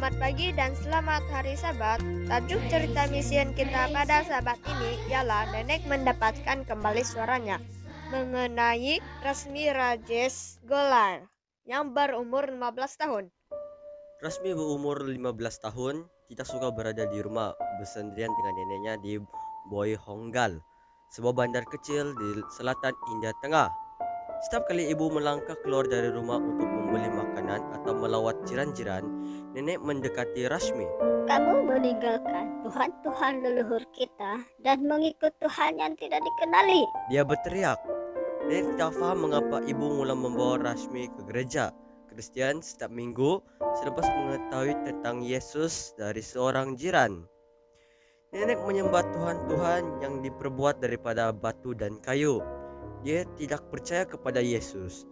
Selamat pagi dan selamat hari Sabat. Tajuk cerita misian kita pada Sabat ini ialah nenek mendapatkan kembali suaranya mengenai Rasmi Rajesh Golar yang berumur 15 tahun. Rasmi berumur 15 tahun, tidak suka berada di rumah bersendirian dengan neneknya di Boyhongal, sebuah bandar kecil di selatan India Tengah. Setiap kali ibu melangkah keluar dari rumah untuk membeli makanan atau melawat jiran-jiran, nenek mendekati Rashmi. Kamu meninggalkan Tuhan-Tuhan leluhur kita dan mengikut Tuhan yang tidak dikenali. Dia berteriak. Nenek tidak faham mengapa ibu mula membawa Rashmi ke gereja Kristen setiap minggu selepas mengetahui tentang Yesus dari seorang jiran. Nenek menyembah Tuhan-Tuhan yang diperbuat daripada batu dan kayu. Dia tidak percaya kepada Yesus.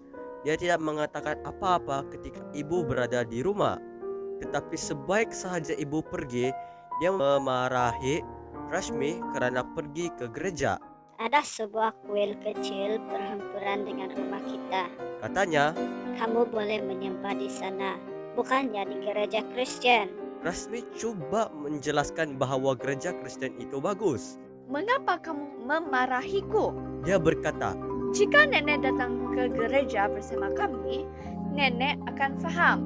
Dia tidak mengatakan apa-apa ketika ibu berada di rumah. Tetapi sebaik sahaja ibu pergi, dia memarahi Rashmi kerana pergi ke gereja. Ada sebuah kuil kecil berhampiran dengan rumah kita. Katanya, Kamu boleh menyembah di sana, bukannya di gereja Kristen. Rashmi coba menjelaskan bahawa gereja Kristen itu bagus. Mengapa kamu memarahiku? Dia berkata, Jika nenek datang ke gereja bersama kami, nenek akan faham.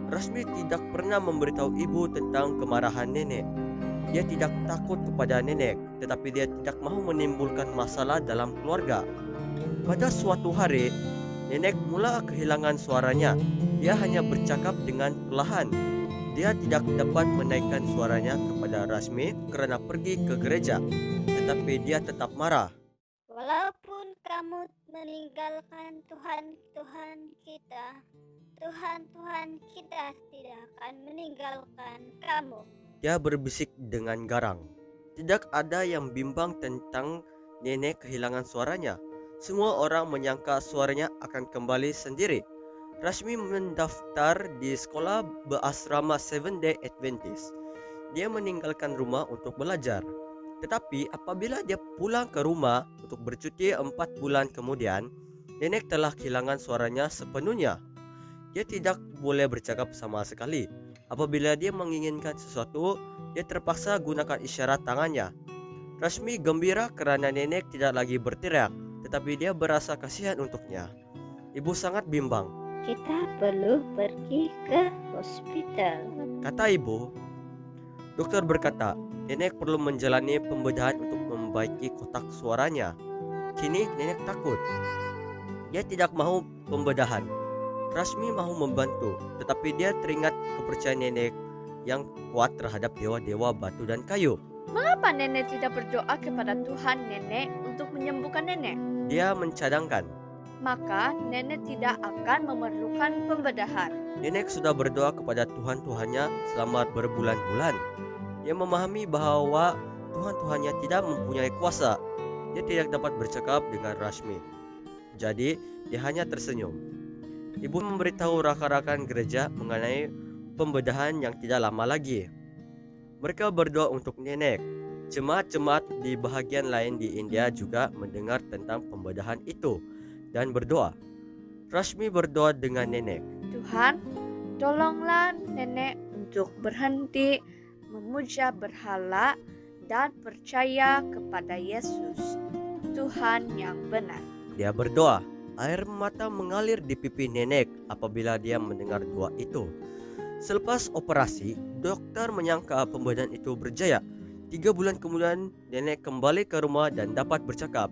Rashmi tidak pernah memberitahu ibu tentang kemarahan nenek. Dia tidak takut kepada nenek, tetapi dia tidak mahu menimbulkan masalah dalam keluarga. Pada suatu hari, nenek mula kehilangan suaranya. Dia hanya bercakap dengan perlahan. Dia tidak dapat menaikkan suaranya kepada Rashmi kerana pergi ke gereja, tetapi dia tetap marah. Walaupun kamu meninggalkan Tuhan-Tuhan kita, Tuhan-Tuhan kita tidak akan meninggalkan kamu. Dia berbisik dengan garang. Tidak ada yang bimbang tentang nenek kehilangan suaranya. Semua orang menyangka suaranya akan kembali sendiri. Rashmi mendaftar di sekolah berasrama Seventh Day Adventist. Dia meninggalkan rumah untuk belajar. Tetapi apabila dia pulang ke rumah untuk bercuti 4 bulan kemudian, nenek telah kehilangan suaranya sepenuhnya. Dia tidak boleh bercakap sama sekali. Apabila dia menginginkan sesuatu, dia terpaksa gunakan isyarat tangannya. Rashmi gembira kerana nenek tidak lagi berteriak, tetapi dia berasa kasihan untuknya. Ibu sangat bimbang. Kita perlu pergi ke hospital. Kata ibu. Dokter berkata, nenek perlu menjalani pembedahan untuk membaiki kotak suaranya. Kini nenek takut. Dia tidak mahu pembedahan. Rashmi mahu membantu, tetapi dia teringat kepercayaan nenek yang kuat terhadap dewa-dewa batu dan kayu. Mengapa nenek tidak berdoa kepada Tuhan nenek untuk menyembuhkan nenek? Dia mencadangkan. Maka nenek tidak akan memerlukan pembedahan. Nenek sudah berdoa kepada Tuhan-Tuhannya selama berbulan-bulan. Dia memahami bahawa Tuhan-Tuhannya tidak mempunyai kuasa. Dia tidak dapat bercakap dengan Rashmi. Jadi, dia hanya tersenyum. Ibu memberitahu rakan-rakan gereja mengenai pembedahan yang tidak lama lagi. Mereka berdoa untuk nenek. Jemaat-jemaat di bahagian lain di India juga mendengar tentang pembedahan itu dan berdoa. Rashmi berdoa dengan nenek. Tuhan, tolonglah nenek untuk berhenti memuja berhala dan percaya kepada Yesus, Tuhan yang benar. Dia berdoa. Air mata mengalir di pipi nenek apabila dia mendengar doa itu. Selepas operasi, dokter menyangka pembedahan itu berjaya. 3 bulan kemudian, nenek kembali ke rumah dan dapat bercakap.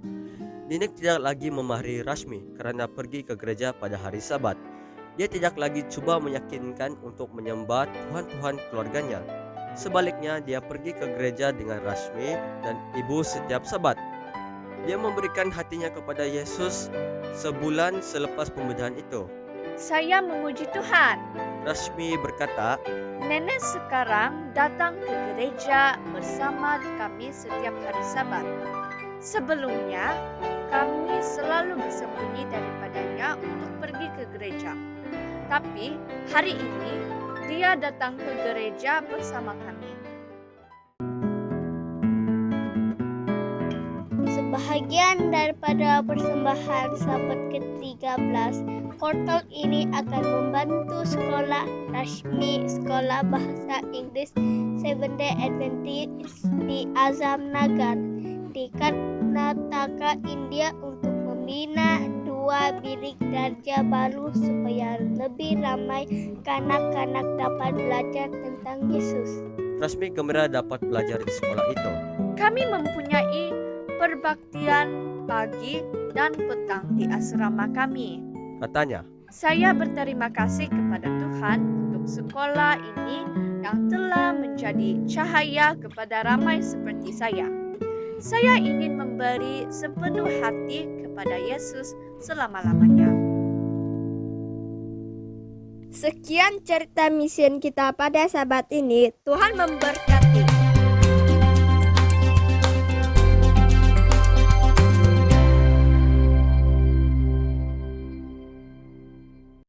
Nenek tidak lagi memarahi Rashmi kerana pergi ke gereja pada hari Sabat. Dia tidak lagi cuba meyakinkan untuk menyembah Tuhan-Tuhan keluarganya. Sebaliknya, dia pergi ke gereja dengan Rashmi dan ibu setiap Sabat. Dia memberikan hatinya kepada Yesus sebulan selepas pembedahan itu. Saya memuji Tuhan. Rashmi berkata, Nenek sekarang datang ke gereja bersama kami setiap hari Sabat. Sebelumnya, kami selalu bersembunyi daripadanya untuk pergi ke gereja. Tapi hari ini, dia datang ke gereja bersama kami. Sebahagian daripada persembahan sabat ke-13, portal ini akan membantu sekolah rasmi sekolah bahasa Inggris Seventh-day Adventist di Azam Nagar di Karnataka, India untuk membina 2 bilik darjah baru supaya lebih ramai kanak-kanak dapat belajar tentang Yesus. Rasmi gembira dapat belajar di sekolah itu. Kami mempunyai perbaktian pagi dan petang di asrama kami. Katanya, Saya berterima kasih kepada Tuhan untuk sekolah ini yang telah menjadi cahaya kepada ramai seperti saya. Saya ingin memberi sepenuh hati kepada Yesus selama-lamanya. Sekian cerita misi kita pada sabat ini. Tuhan memberkati.